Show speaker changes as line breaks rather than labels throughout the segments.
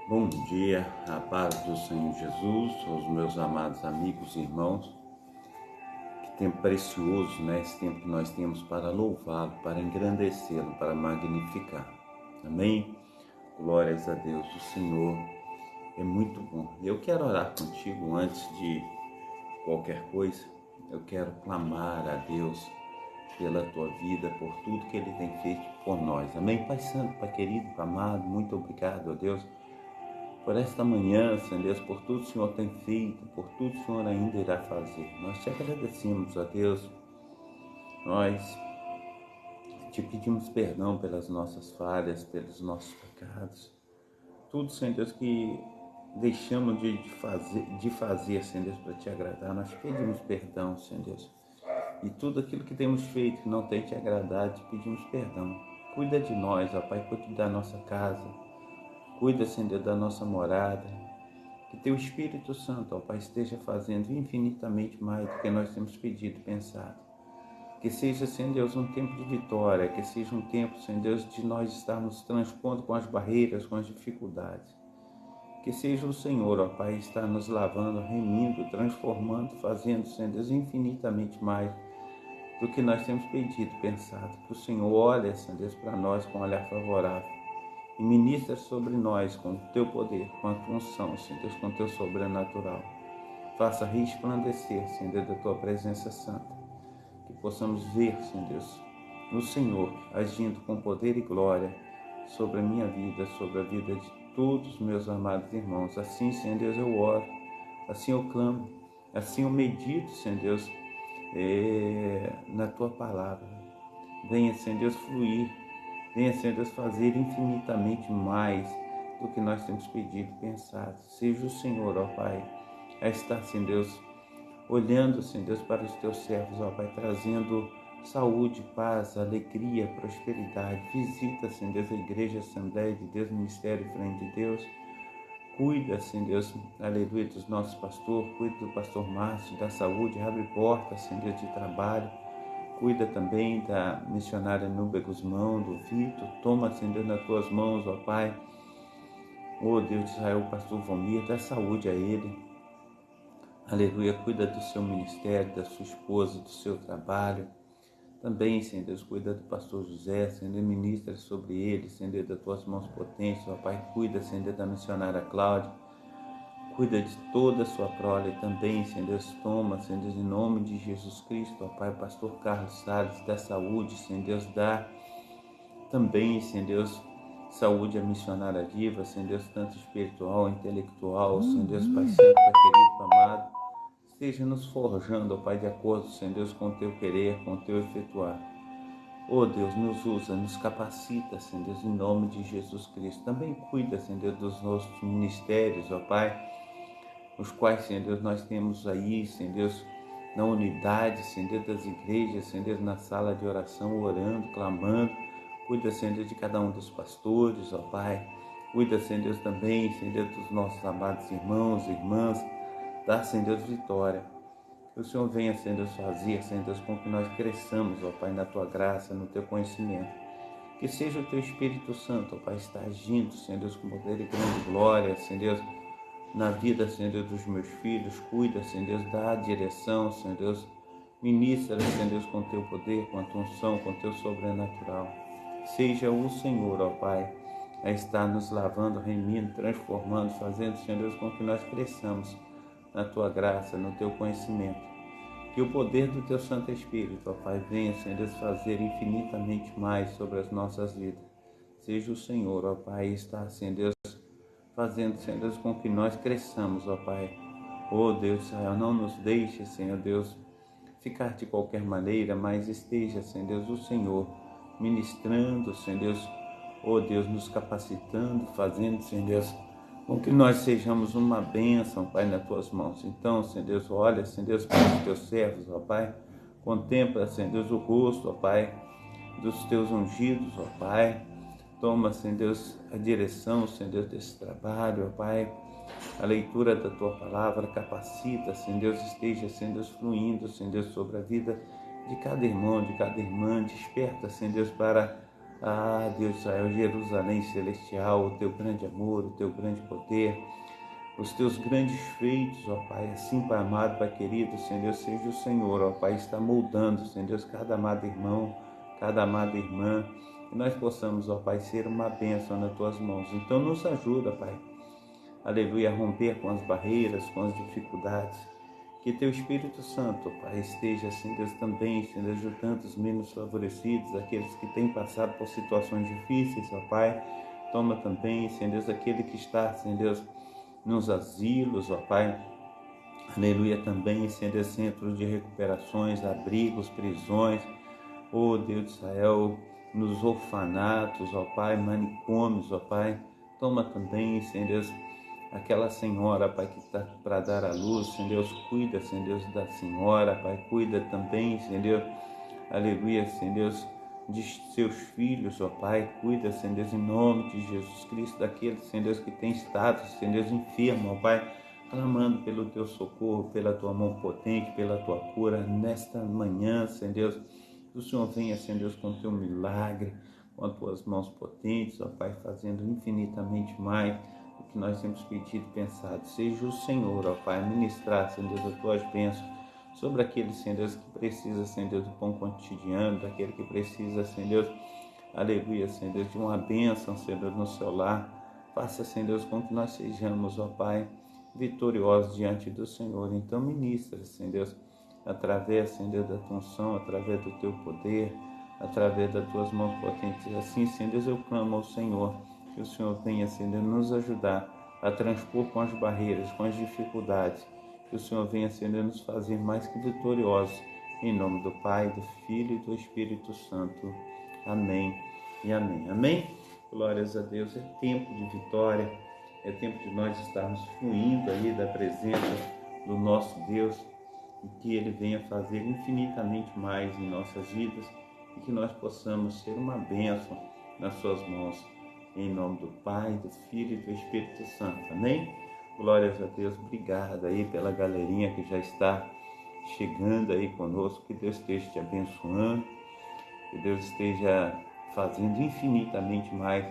Bom dia, a paz do Senhor Jesus, aos meus amados amigos e irmãos. Que tempo precioso, né? Esse tempo que nós temos para louvá-lo, para engrandecê-lo, para magnificar. Amém? Glórias a Deus, o Senhor é muito bom. Eu quero orar contigo antes de qualquer coisa. Eu quero clamar a Deus pela tua vida, por tudo que Ele tem feito por nós. Amém? Pai Santo, Pai querido, Pai amado, muito obrigado, ó Deus, por esta manhã, Senhor Deus, por tudo que o Senhor tem feito, por tudo que o Senhor ainda irá fazer. Nós te agradecemos, ó Deus. Nós te pedimos perdão pelas nossas falhas, pelos nossos pecados. Tudo, Senhor Deus, que deixamos de fazer, Senhor Deus, para te agradar. Nós te pedimos perdão, Senhor Deus. E tudo aquilo que temos feito que não tem te agradado, te pedimos perdão. Cuida de nós, ó Pai, cuida da nossa casa. Cuida, Senhor Deus, da nossa morada. Que teu Espírito Santo, ó Pai, esteja fazendo infinitamente mais do que nós temos pedido e pensado. Que seja, Senhor Deus, um tempo de vitória, que seja um tempo, Senhor Deus, de nós estarmos transpondo com as barreiras, com as dificuldades. Que seja o Senhor, ó Pai, estar nos lavando, remindo, transformando, fazendo, Senhor Deus, infinitamente mais do que nós temos pedido e pensado. Que o Senhor olhe, Senhor Deus, para nós com um olhar favorável. E ministra sobre nós com o teu poder, com a tua unção, Senhor Deus, com o teu sobrenatural. Faça resplandecer, Senhor Deus, da tua presença santa. Que possamos ver, Senhor Deus, o Senhor agindo com poder e glória sobre a minha vida, sobre a vida de todos os meus amados irmãos. Assim, Senhor Deus, eu oro, assim eu clamo, assim eu medito, Senhor Deus, na tua palavra. Venha, Senhor Deus, fluir. Venha, Senhor Deus, fazer infinitamente mais do que nós temos pedido e pensado. Seja o Senhor, ó Pai, a estar, Senhor Deus, olhando, Senhor Deus, para os teus servos, ó Pai, trazendo saúde, paz, alegria, prosperidade. Visita, Senhor Deus, a Igreja Assembleia de Deus, Ministério Frente de Deus. Cuida, Senhor Deus, aleluia, dos nossos pastores. Cuida do pastor Márcio, da saúde. Abre portas, Senhor Deus, de trabalho. Cuida também da missionária Núbia Guzmão, do Vitor. Toma, Senhor Deus, nas tuas mãos, ó Pai. Ó Deus de Israel, o pastor Vomir, dá saúde a ele. Aleluia, cuida do seu ministério, da sua esposa, do seu trabalho. Também, Senhor Deus, cuida do pastor José, Senhor Deus, ministra sobre ele, Senhor Deus, das tuas mãos potentes, ó Pai. Cuida, Senhor Deus, da missionária Cláudia. Cuida de toda a sua prole também, Senhor Deus. Toma, Senhor Deus, em nome de Jesus Cristo, ó Pai, pastor Carlos Salles, dá saúde, Senhor Deus, dá também, Senhor Deus, saúde à missionária viva, Senhor Deus, tanto espiritual, intelectual, Senhor Deus, Pai Santo, Pai querido, Pai amado, esteja nos forjando, ó Pai, de acordo, Senhor Deus, com o teu querer, com o teu efetuar. Ó Deus, nos usa, nos capacita, Senhor Deus, em nome de Jesus Cristo. Também cuida, Senhor Deus, dos nossos ministérios, ó Pai, os quais, Senhor Deus, nós temos aí, Senhor Deus, na unidade, Senhor Deus, das igrejas, Senhor Deus, na sala de oração, orando, clamando. Cuida, Senhor Deus, de cada um dos pastores, ó Pai. Cuida, Senhor Deus, também, Senhor Deus, dos nossos amados irmãos e irmãs. Dá, Senhor Deus, vitória. Que o Senhor venha, Senhor Deus, fazer, Senhor Deus, com que nós cresçamos, ó Pai, na tua graça, no teu conhecimento. Que seja o teu Espírito Santo, ó Pai, está agindo, Senhor Deus, com poder e grande glória, Senhor Deus, na vida, Senhor Deus, dos meus filhos. Cuida, Senhor Deus, dá a direção, Senhor Deus. Ministra, Senhor Deus, com teu poder, com a tua unção, com teu sobrenatural. Seja o Senhor, ó Pai, a estar nos lavando, remindo, transformando, fazendo, Senhor Deus, com que nós cresçamos na tua graça, no teu conhecimento. Que o poder do teu Santo Espírito, ó Pai, venha, Senhor Deus, fazer infinitamente mais sobre as nossas vidas. Seja o Senhor, ó Pai, está, Senhor Deus, fazendo, Senhor Deus, com que nós cresçamos, ó Pai. Ó Deus, Israel, não nos deixe, Senhor Deus, ficar de qualquer maneira, mas esteja, Senhor Deus, o Senhor, ministrando, Senhor Deus, ó Deus, nos capacitando, fazendo, Senhor Deus, com que nós sejamos uma bênção, Pai, nas tuas mãos. Então, Senhor Deus, olha, Senhor Deus, para os teus servos, ó Pai, contempla, Senhor Deus, o rosto, ó Pai, dos teus ungidos, ó Pai. Toma, Senhor Deus, a direção, Senhor Deus, desse trabalho, ó Pai. A leitura da tua palavra capacita, Senhor Deus, esteja, Senhor Deus, fluindo, Senhor Deus, sobre a vida de cada irmão, de cada irmã. Desperta, Senhor Deus, para Ah, Deus de Israel, Jerusalém celestial, o teu grande amor, o teu grande poder, os teus grandes feitos, ó Pai, assim, Pai amado, Pai querido, Senhor Deus, seja o Senhor, ó Pai, está moldando, Senhor Deus, cada amado irmão, cada amada irmã, que nós possamos, ó Pai, ser uma bênção nas tuas mãos. Então nos ajuda, Pai, aleluia, a romper com as barreiras, com as dificuldades. Que teu Espírito Santo, Pai, esteja, Senhor Deus, também, Senhor Deus, ajudando os menos favorecidos, aqueles que têm passado por situações difíceis, ó Pai. Toma também, Senhor Deus, aquele que está, Senhor Deus, nos asilos, ó Pai. Aleluia, também, Senhor Deus, centros de recuperações, abrigos, prisões, ó Deus de Israel, nos orfanatos, ó Pai, manicômios, ó Pai. Toma também, Senhor Deus, aquela senhora, Pai, que está para dar à luz, Senhor Deus, cuida, Senhor Deus, da senhora, Pai, cuida também, Senhor Deus, aleluia, Senhor Deus, de seus filhos, ó Pai, cuida, Senhor Deus, em nome de Jesus Cristo, daqueles, Senhor Deus, que tem estado, Senhor Deus, enfermo, ó Pai, clamando pelo teu socorro, pela tua mão potente, pela tua cura, nesta manhã, Senhor Deus, que o Senhor venha, Senhor Deus, com o teu milagre, com as tuas mãos potentes, ó Pai, fazendo infinitamente mais do que nós temos pedido e pensado. Seja o Senhor, ó Pai, ministrar, Senhor Deus, as tuas bênçãos sobre aquele, Senhor Deus, que precisa, Senhor Deus, do pão cotidiano, daquele que precisa, Senhor Deus, aleluia, Senhor Deus, de uma bênção, Senhor Deus, no seu lar. Faça, Senhor Deus, com que nós sejamos, ó Pai, vitoriosos diante do Senhor. Então ministra, Senhor Deus, através, Senhor Deus, da tua unção, através do teu poder, através das tuas mãos potentes. Assim, Senhor Deus, eu clamo ao Senhor, que o Senhor venha, Senhor Deus, nos ajudar a transpor com as barreiras, com as dificuldades, que o Senhor venha, Senhor Deus, nos fazer mais que vitoriosos, em nome do Pai, do Filho e do Espírito Santo. Amém e amém. Amém? Glórias a Deus. É tempo de vitória, é tempo de nós estarmos fluindo aí da presença do nosso Deus, e que Ele venha fazer infinitamente mais em nossas vidas, e que nós possamos ser uma bênção nas suas mãos, em nome do Pai, do Filho e do Espírito Santo. Amém? Glórias a Deus. Obrigado aí pela galerinha que já está chegando aí conosco. Que Deus esteja te abençoando, que Deus esteja fazendo infinitamente mais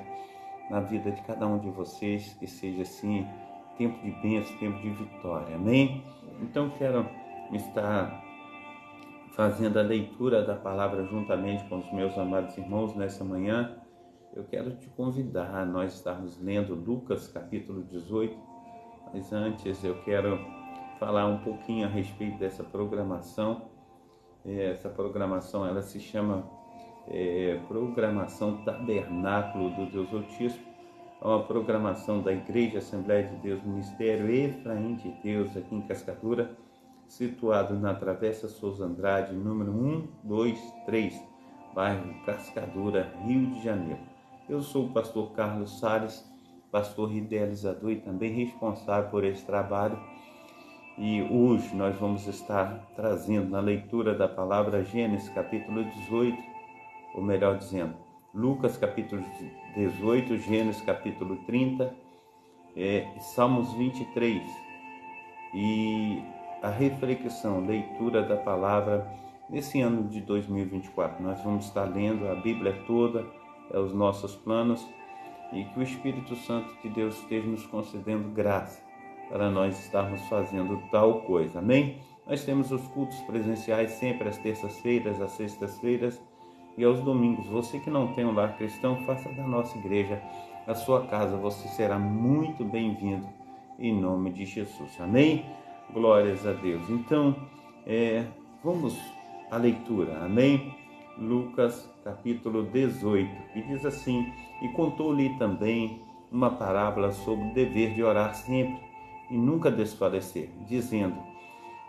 na vida de cada um de vocês, que seja assim, tempo de bênção, tempo de vitória. Amém? Então quero estar fazendo a leitura da palavra juntamente com os meus amados irmãos nessa manhã. Eu quero te convidar a nós estarmos lendo Lucas capítulo 18, mas antes eu quero falar um pouquinho a respeito dessa programação. Essa programação, ela se chama Programação Tabernáculo do Deus Altíssimo. É uma programação da Igreja Assembleia de Deus, Ministério Efraim de Deus, aqui em Cascadura, situado na Travessa Souza Andrade, número 123, bairro Cascadura, Rio de Janeiro. Eu sou o pastor Carlos Salles, pastor idealizador e também responsável por esse trabalho. E hoje nós vamos estar trazendo na leitura da palavra Gênesis capítulo 18, ou melhor dizendo, Lucas capítulo 18, Gênesis capítulo 30, Salmos 23 e a reflexão, leitura da palavra nesse ano de 2024. Nós vamos estar lendo a Bíblia toda, os nossos planos, e que o Espírito Santo de Deus esteja nos concedendo graça para nós estarmos fazendo tal coisa. Amém? Nós temos os cultos presenciais sempre às terças-feiras, às sextas-feiras e aos domingos. Você que não tem um lar cristão, faça da nossa igreja a sua casa. Você será muito bem-vindo em nome de Jesus. Amém? Glórias a Deus. Então, vamos à leitura. Amém? Lucas capítulo 18, que diz assim: e contou-lhe também uma parábola sobre o dever de orar sempre e nunca desfalecer, dizendo: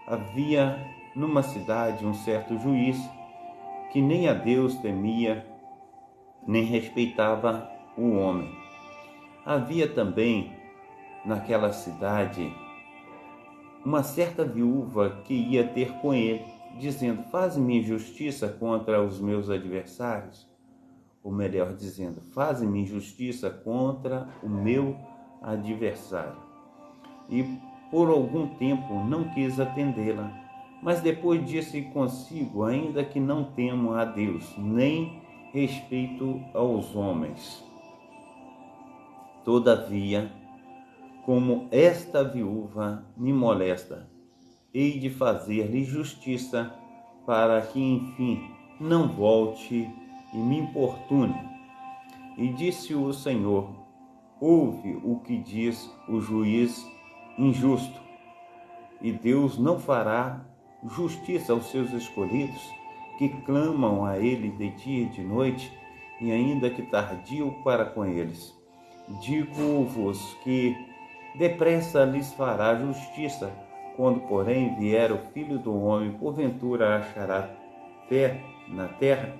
havia numa cidade um certo juiz que nem a Deus temia, nem respeitava o homem. Havia também naquela cidade uma certa viúva que ia ter com ele, dizendo: faze-me justiça contra os meus adversários. Ou melhor dizendo, faze-me justiça contra o meu adversário. E por algum tempo não quis atendê-la, mas depois disse consigo: ainda que não temo a Deus, nem respeito aos homens. Todavia, como esta viúva me molesta, hei de fazer-lhe justiça, para que, enfim, não volte e me importune. E disse o Senhor: ouve o que diz o juiz injusto. E Deus não fará justiça aos seus escolhidos, que clamam a Ele de dia e de noite, e ainda que tardio para com eles. Digo-vos que depressa lhes fará justiça. Quando, porém, vier o Filho do Homem, porventura achará fé na terra?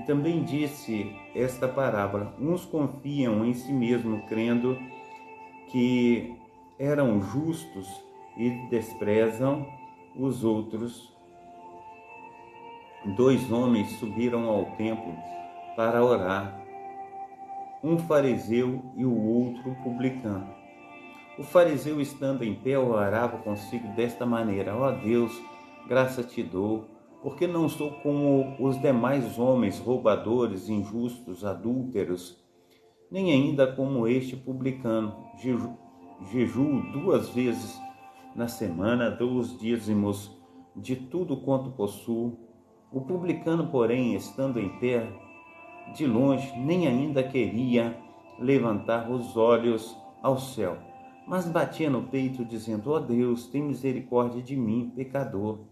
Também disse esta parábola: uns confiam em si mesmos, crendo que eram justos, e desprezam os outros. 2 homens subiram ao templo para orar, um fariseu e o outro publicano. O fariseu, estando em pé, orava consigo desta maneira: ó Deus, graça te dou, porque não sou como os demais homens, roubadores, injustos, adúlteros, nem ainda como este publicano. Jejuo 2 vezes na semana, dou os dízimos de tudo quanto possuo. O publicano, porém, estando em pé, de longe, nem ainda queria levantar os olhos ao céu, mas batia no peito, dizendo: ó Deus, tem misericórdia de mim, pecador.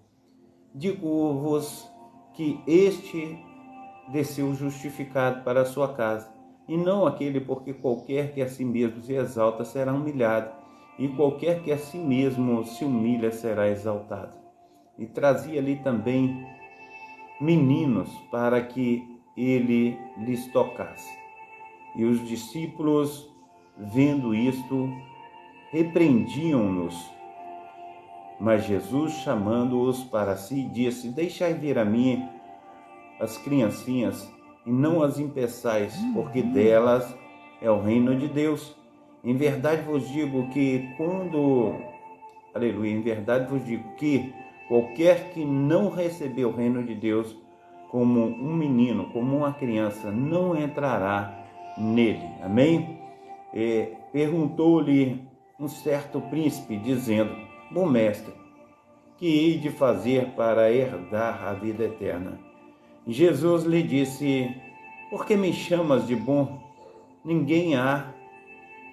Digo-vos que este desceu justificado para a sua casa, e não aquele, porque qualquer que a si mesmo se exalta será humilhado, e qualquer que a si mesmo se humilha será exaltado. E trazia-lhe também meninos para que ele lhes tocasse. E os discípulos, vendo isto, repreendiam-nos. Mas Jesus, chamando-os para si, disse: deixai vir a mim as criancinhas, e não as impeçais, porque delas é o reino de Deus. Em verdade vos digo que em verdade vos digo que qualquer que não receber o reino de Deus como um menino, como uma criança, não entrará nele. Amém? Perguntou-lhe um certo príncipe, dizendo: bom mestre, que hei de fazer para herdar a vida eterna? Jesus lhe disse: por que me chamas de bom? Ninguém há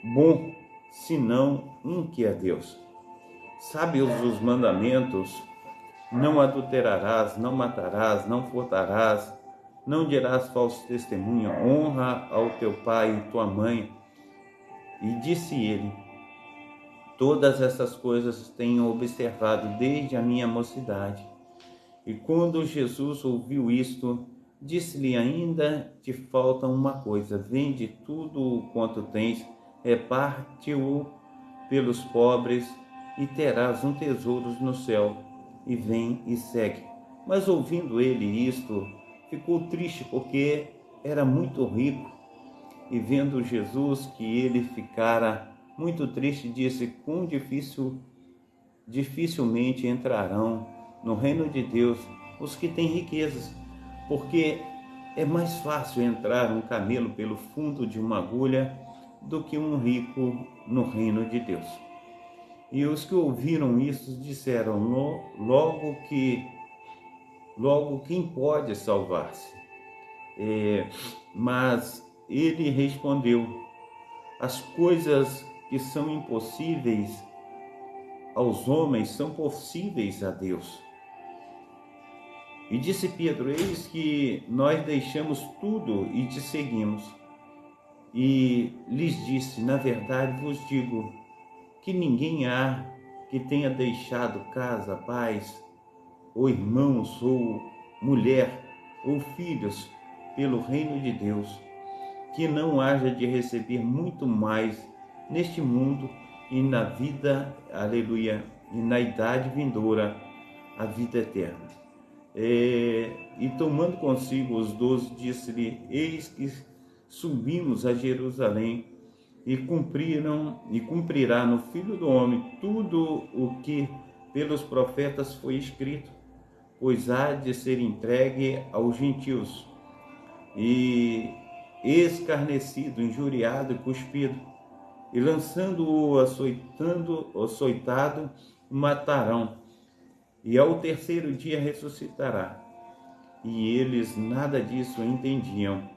bom senão um, que é Deus. Sabe os mandamentos: não adulterarás, não matarás, não furtarás, não dirás falso testemunho, honra ao teu pai e tua mãe. E disse ele: todas essas coisas tenho observado desde a minha mocidade. E quando Jesus ouviu isto, disse-lhe: ainda te falta uma coisa, vende tudo quanto tens, reparte-o pelos pobres, e terás um tesouro no céu, e vem e segue. Mas ouvindo ele isto, ficou triste, porque era muito rico. E vendo Jesus que ele ficara muito triste, disse: quão dificilmente entrarão no reino de Deus os que têm riquezas, porque é mais fácil entrar um camelo pelo fundo de uma agulha do que um rico no reino de Deus. E os que ouviram isso disseram: logo quem pode salvar-se? Mas ele respondeu: as coisas que são impossíveis aos homens são possíveis a Deus. E disse Pedro: eis que nós deixamos tudo e te seguimos. E lhes disse: na verdade vos digo que ninguém há que tenha deixado casa, pais, ou irmãos, ou mulher, ou filhos, pelo reino de Deus, que não haja de receber muito mais neste mundo e na vida, aleluia, e na idade vindoura, a vida eterna. E tomando consigo os 12, disse-lhe: eis que subimos a Jerusalém, e cumprirá no Filho do Homem tudo o que pelos profetas foi escrito. pois há de ser entregue aos gentios, e escarnecido, injuriado e cuspido, e lançando-o açoitado, o matarão, e ao terceiro dia ressuscitará. E eles nada disso entendiam,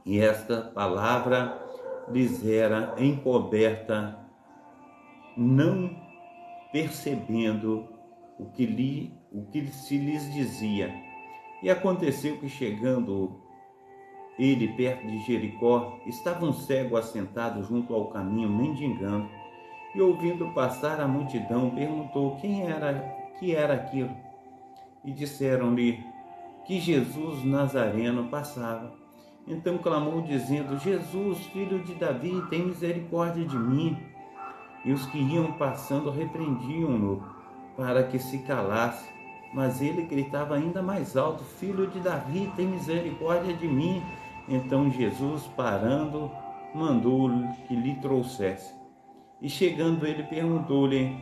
e esta palavra lhes era encoberta, não percebendo o que se lhes dizia. E aconteceu que, chegando ele perto de Jericó, estava um cego assentado junto ao caminho, mendigando, e ouvindo passar a multidão, perguntou que era aquilo. E disseram-lhe que Jesus Nazareno passava. Então clamou, dizendo: Jesus, filho de Davi, tem misericórdia de mim. E os que iam passando repreendiam-no para que se calasse. Mas ele gritava ainda mais alto: Filho de Davi, tem misericórdia de mim. Então Jesus, parando, mandou que lhe trouxesse. E chegando ele, perguntou-lhe,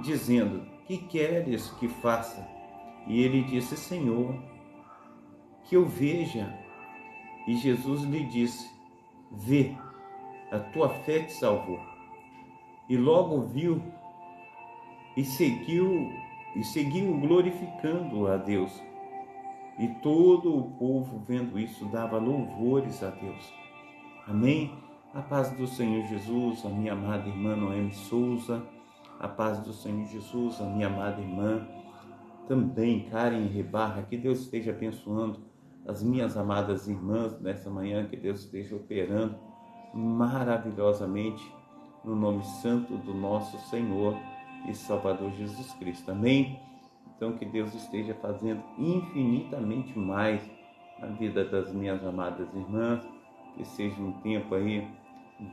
dizendo: Que queres que faça? E ele disse: Senhor, que eu veja. E Jesus lhe disse: Vê, a tua fé te salvou. E logo viu e seguiu glorificando a Deus. E todo o povo, vendo isso, dava louvores a Deus. Amém? A paz do Senhor Jesus, a minha amada irmã Noemi Souza. A paz do Senhor Jesus, a minha amada irmã também, Karen Rebarra. Que Deus esteja abençoando as minhas amadas irmãs nessa manhã. Que Deus esteja operando maravilhosamente no nome santo do nosso Senhor e Salvador Jesus Cristo. Amém? Então, que Deus esteja fazendo infinitamente mais na vida das minhas amadas irmãs, que seja um tempo aí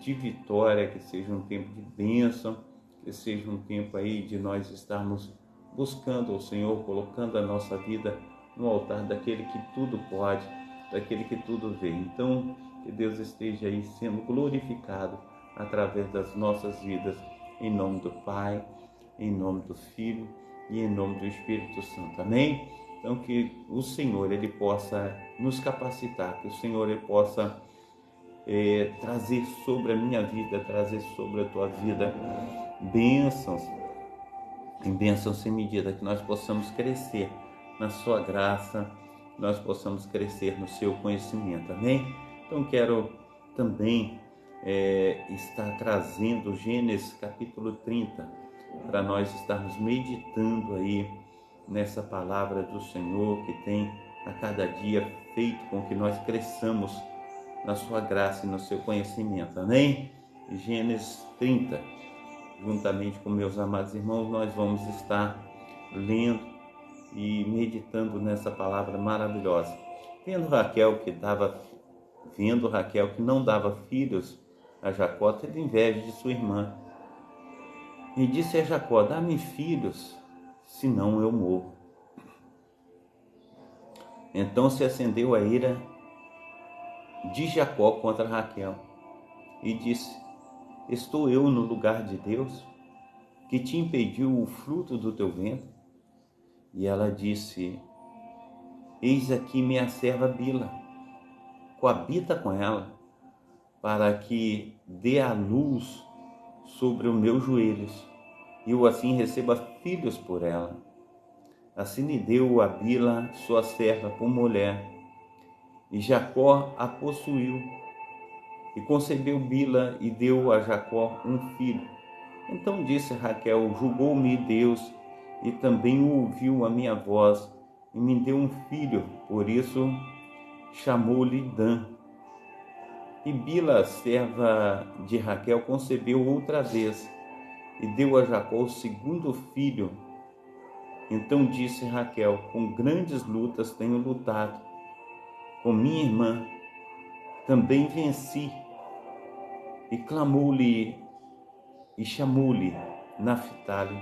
de vitória, que seja um tempo de bênção, que seja um tempo aí de nós estarmos buscando ao Senhor, colocando a nossa vida no altar daquele que tudo pode, daquele que tudo vê. Então, que Deus esteja aí sendo glorificado através das nossas vidas, em nome do Pai, em nome do Filho e em nome do Espírito Santo. Amém? Então, que o Senhor, Ele possa nos capacitar, que o Senhor, Ele possa trazer sobre a minha vida, trazer sobre a tua vida bênçãos, em bênçãos sem medida, que nós possamos crescer na sua graça, nós possamos crescer no seu conhecimento. Amém? Então, quero também estar trazendo Gênesis capítulo 30, para nós estarmos meditando aí nessa palavra do Senhor, que tem a cada dia feito com que nós cresçamos na sua graça e no seu conhecimento. Amém? Gênesis 30, juntamente com meus amados irmãos, nós vamos estar lendo e meditando nessa palavra maravilhosa. Vendo Raquel que não dava filhos a Jacó, teve inveja de sua irmã. E disse a Jacó: Dá-me filhos, senão eu morro. Então se acendeu a ira de Jacó contra Raquel e disse: Estou eu no lugar de Deus, que te impediu o fruto do teu ventre? E ela disse: Eis aqui minha serva Bila, coabita com ela, para que dê a luz sobre os meus joelhos, e eu assim receba filhos por ela. Assim lhe deu a Bila, sua serva, por mulher, e Jacó a possuiu, e concebeu Bila e deu a Jacó um filho. Então disse Raquel: Julgou-me Deus, e também ouviu a minha voz, e me deu um filho, por isso chamou-lhe Dan. E Bila, serva de Raquel, concebeu outra vez, e deu a Jacó o segundo filho. Então disse Raquel: Com grandes lutas tenho lutado, com minha irmã também venci. E clamou-lhe e chamou-lhe Naphtali.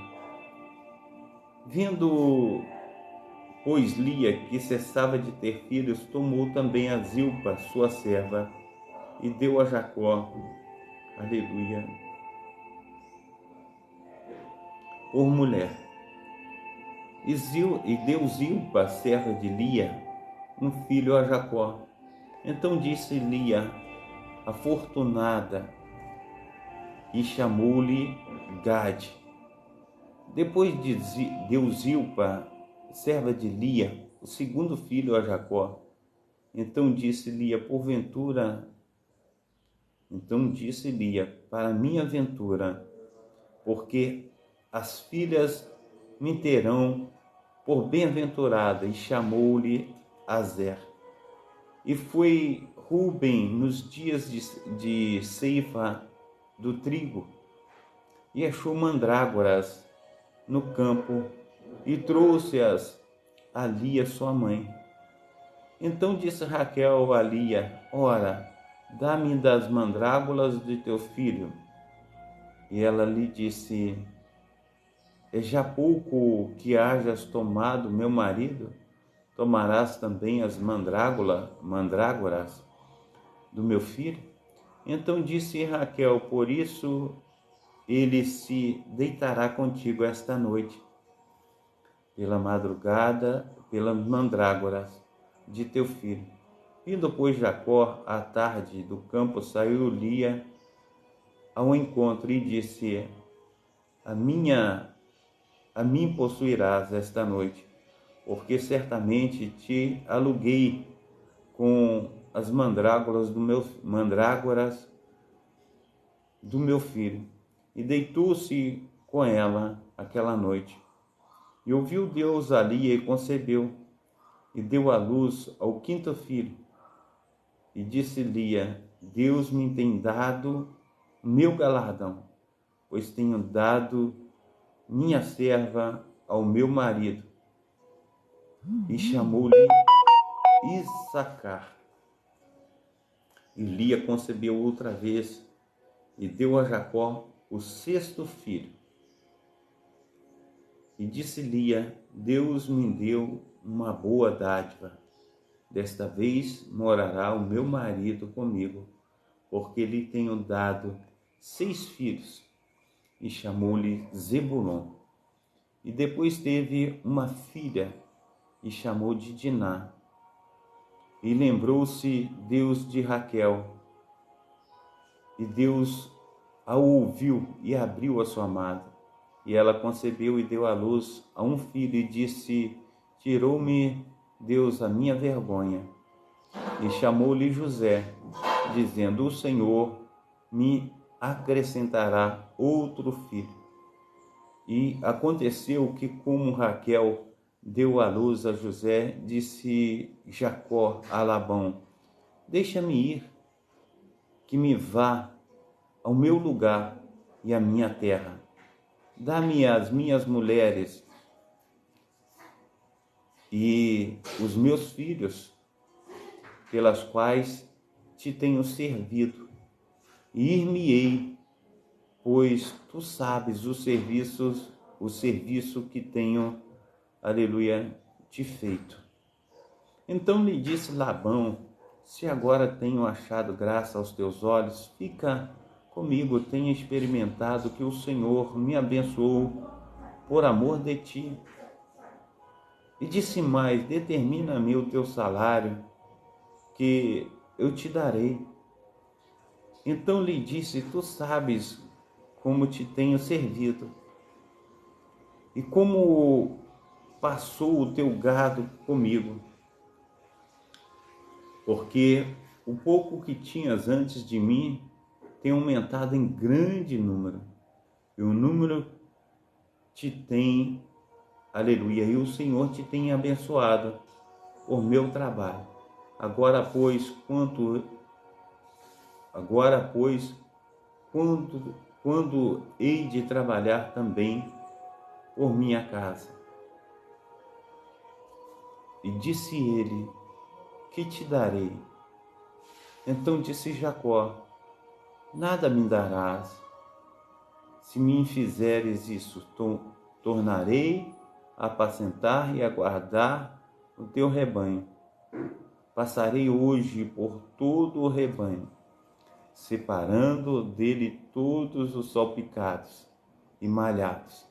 Vendo, pois, Lia que cessava de ter filhos, tomou também a Zilpa, sua serva, e deu a Jacó, aleluia, por mulher. E deu Zilpa, serva de Lia, um filho a Jacó. Então disse Lia, afortunada, e chamou-lhe Gade. Depois deu Zilpa, serva de Lia, o segundo filho a Jacó. Então disse Lia, para minha ventura, porque as filhas me terão por bem-aventurada, e chamou-lhe Azer. E foi Ruben nos dias de ceifa do trigo, e achou mandrágoras no campo, e trouxe-as a Lia, sua mãe. Então disse Raquel a Lia, ora, dá-me das mandrágoras de teu filho. E ela lhe disse, é já pouco que hajas tomado meu marido? Tomarás também as mandrágoras do meu filho? Então disse Raquel, por isso ele se deitará contigo esta noite, pela madrugada, pelas mandrágoras de teu filho. Indo, pois, Jacó, à tarde do campo, saiu Lia ao encontro e disse, a mim possuirás esta noite, porque certamente te aluguei com as mandrágoras do meu filho. E deitou-se com ela aquela noite. E ouviu Deus a Lia e concebeu, e deu à luz ao quinto filho. E disse Lia, Deus me tem dado meu galardão, pois tenho dado minha serva ao meu marido. E chamou-lhe Issacar. E Lia concebeu outra vez, e deu a Jacó o sexto filho. E disse Lia, Deus me deu uma boa dádiva. Desta vez morará o meu marido comigo, porque lhe tenho dado 6 filhos. E chamou-lhe Zebulon. E depois teve uma filha, e chamou de Diná. E lembrou-se Deus de Raquel, e Deus a ouviu e abriu a sua amada. E ela concebeu e deu à luz a um filho, e disse, tirou-me Deus a minha vergonha. E chamou-lhe José, dizendo, o Senhor me acrescentará outro filho. E aconteceu que, como Raquel deu à luz a José, disse Jacó a Labão, deixa-me ir, que me vá ao meu lugar e à minha terra. Dá-me as minhas mulheres e os meus filhos, pelas quais te tenho servido, e ir-me-ei, pois tu sabes o serviço que tenho, aleluia, te feito. Então lhe disse Labão, se agora tenho achado graça aos teus olhos, fica comigo, tenho experimentado que o Senhor me abençoou por amor de ti. E disse mais, determina-me o teu salário, que eu te darei. Então lhe disse, tu sabes como te tenho servido, e como passou o teu gado comigo, porque o pouco que tinhas antes de mim tem aumentado em grande número, e o número te tem, aleluia, e o Senhor te tem abençoado por meu trabalho. Agora, pois, quando hei de trabalhar também por minha casa? E disse ele, que te darei? Então disse Jacó, nada me darás. Se me fizeres isso, tornarei a apacentar e a guardar o teu rebanho. Passarei hoje por todo o rebanho, separando dele todos os salpicados e malhados,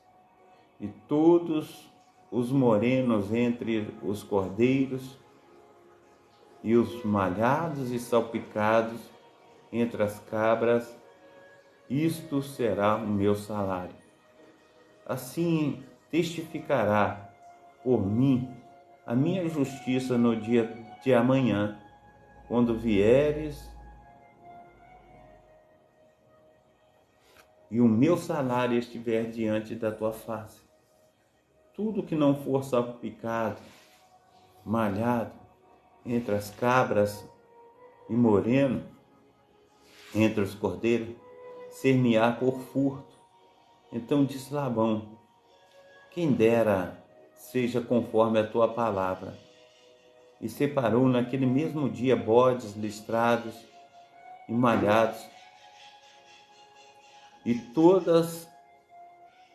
e todos os morenos entre os cordeiros e os malhados e salpicados entre as cabras, isto será o meu salário. Assim testificará por mim a minha justiça no dia de amanhã, quando vieres, e o meu salário estiver diante da tua face. Tudo que não for salpicado, malhado entre as cabras e moreno entre os cordeiros, ser-me-á por furto. Então disse Labão: quem dera seja conforme a tua palavra. E separou naquele mesmo dia bodes listrados e malhados, e todas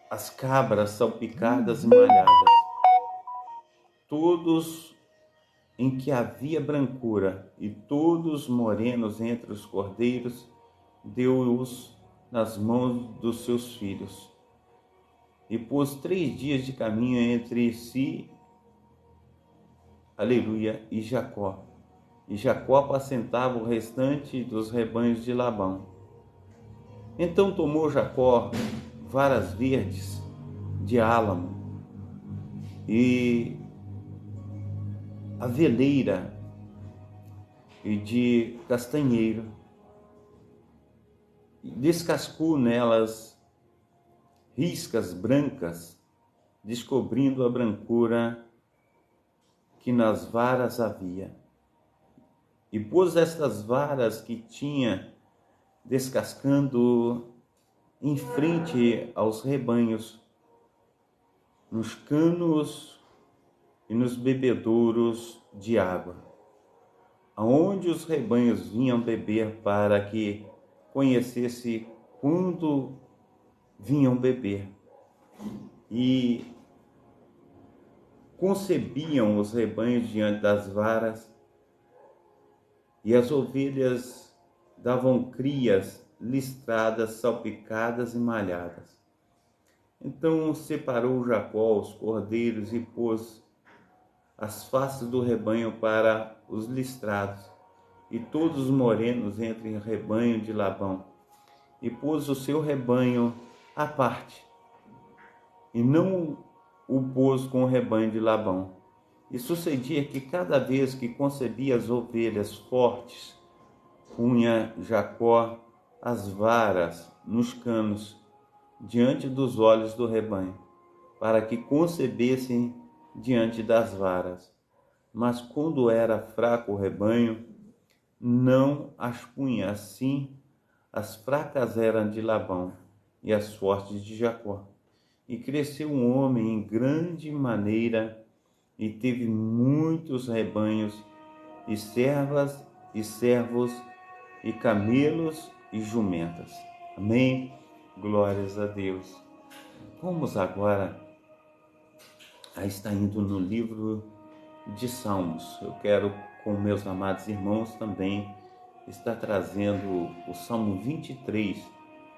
as cabras salpicadas e malhadas, todos em que havia brancura, e todos morenos entre os cordeiros, deu-os nas mãos dos seus filhos. E pôs 3 dias de caminho entre si, aleluia, e Jacó. E Jacó apacentava o restante dos rebanhos de Labão. Então tomou Jacó varas verdes de álamo e aveleira e de castanheiro, e descascou nelas riscas brancas, descobrindo a brancura que nas varas havia. E pôs estas varas que tinha descascando em frente aos rebanhos, nos canos e nos bebedouros de água, aonde os rebanhos vinham beber, para que conhecesse quando vinham beber. E concebiam os rebanhos diante das varas, e as ovelhas davam crias listradas, salpicadas e malhadas. Então separou Jacó os cordeiros e pôs as faces do rebanho para os listrados, e todos os morenos entre o rebanho de Labão, e pôs o seu rebanho à parte, e não o pôs com o rebanho de Labão. E sucedia que cada vez que concebia as ovelhas fortes, punha Jacó as varas nos canos diante dos olhos do rebanho, para que concebessem diante das varas. Mas quando era fraco o rebanho, não as punha. Assim, as fracas eram de Labão e as fortes de Jacó. E cresceu um homem em grande maneira, e teve muitos rebanhos, e servas, e servos, e camelos, e jumentas. Amém? Glórias a Deus. Vamos agora a estar indo no livro de Salmos. Eu quero, com meus amados irmãos, também estar trazendo o Salmo 23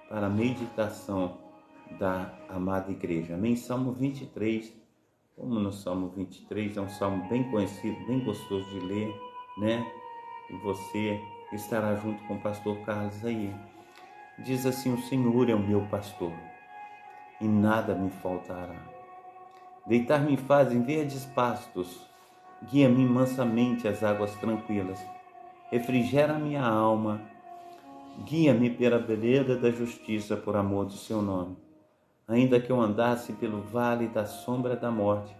para a meditação da amada igreja. Amém? Salmo 23. Como no Salmo 23 é um salmo bem conhecido, bem gostoso de ler, né? E você estará junto com o pastor Carlos aí. Diz assim: o Senhor é o meu pastor, e nada me faltará. Deitar-me faz em verdes pastos, guia-me mansamente às águas tranquilas. Refrigera minha alma, guia-me pela vereda da justiça, por amor do seu nome. Ainda que eu andasse pelo vale da sombra da morte,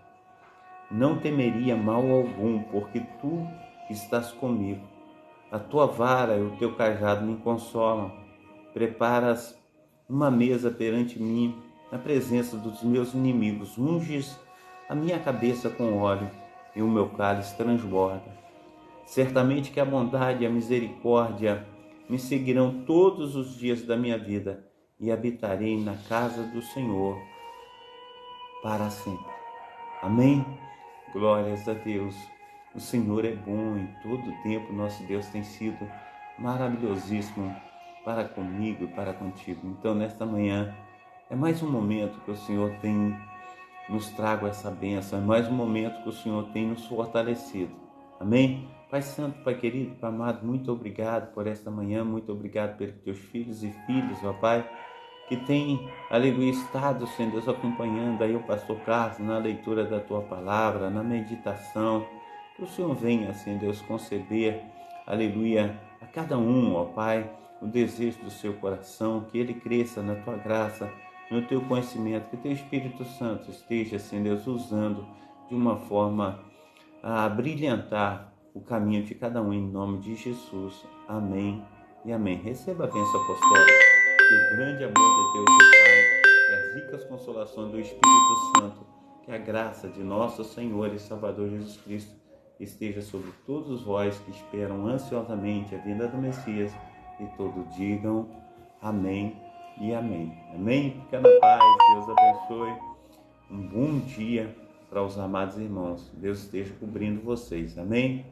não temeria mal algum, porque tu estás comigo. A tua vara e o teu cajado me consolam. Preparas uma mesa perante mim, na presença dos meus inimigos. Unges a minha cabeça com óleo, e o meu cálice transborda. Certamente que a bondade e a misericórdia me seguirão todos os dias da minha vida, e habitarei na casa do Senhor para sempre. Amém? Glórias a Deus. O Senhor é bom em todo tempo. Nosso Deus tem sido maravilhosíssimo para comigo e para contigo. Então, nesta manhã, é mais um momento que o Senhor tem nos tragam essa bênção. É mais um momento que o Senhor tem nos fortalecido. Amém? Pai Santo, Pai querido, Pai amado, muito obrigado por esta manhã, muito obrigado pelos teus filhos e filhas, ó Pai, que tem, aleluia, estado, Senhor Deus, acompanhando aí o pastor Carlos na leitura da tua palavra, na meditação. Que o Senhor venha, Senhor Deus, conceder, aleluia, a cada um, ó Pai, o desejo do seu coração, que ele cresça na tua graça, no teu conhecimento, que teu Espírito Santo esteja, Senhor Deus, usando de uma forma a brilhantar o caminho de cada um, em nome de Jesus. Amém e amém. Receba a bênção apostólica, que o grande amor de Deus o Pai, que as ricas consolações do Espírito Santo, que a graça de nosso Senhor e Salvador Jesus Cristo esteja sobre todos vós que esperam ansiosamente a vinda do Messias, e todos digam amém e amém. Amém? Fica na paz, Deus abençoe. Um bom dia para os amados irmãos. Deus esteja cobrindo vocês. Amém?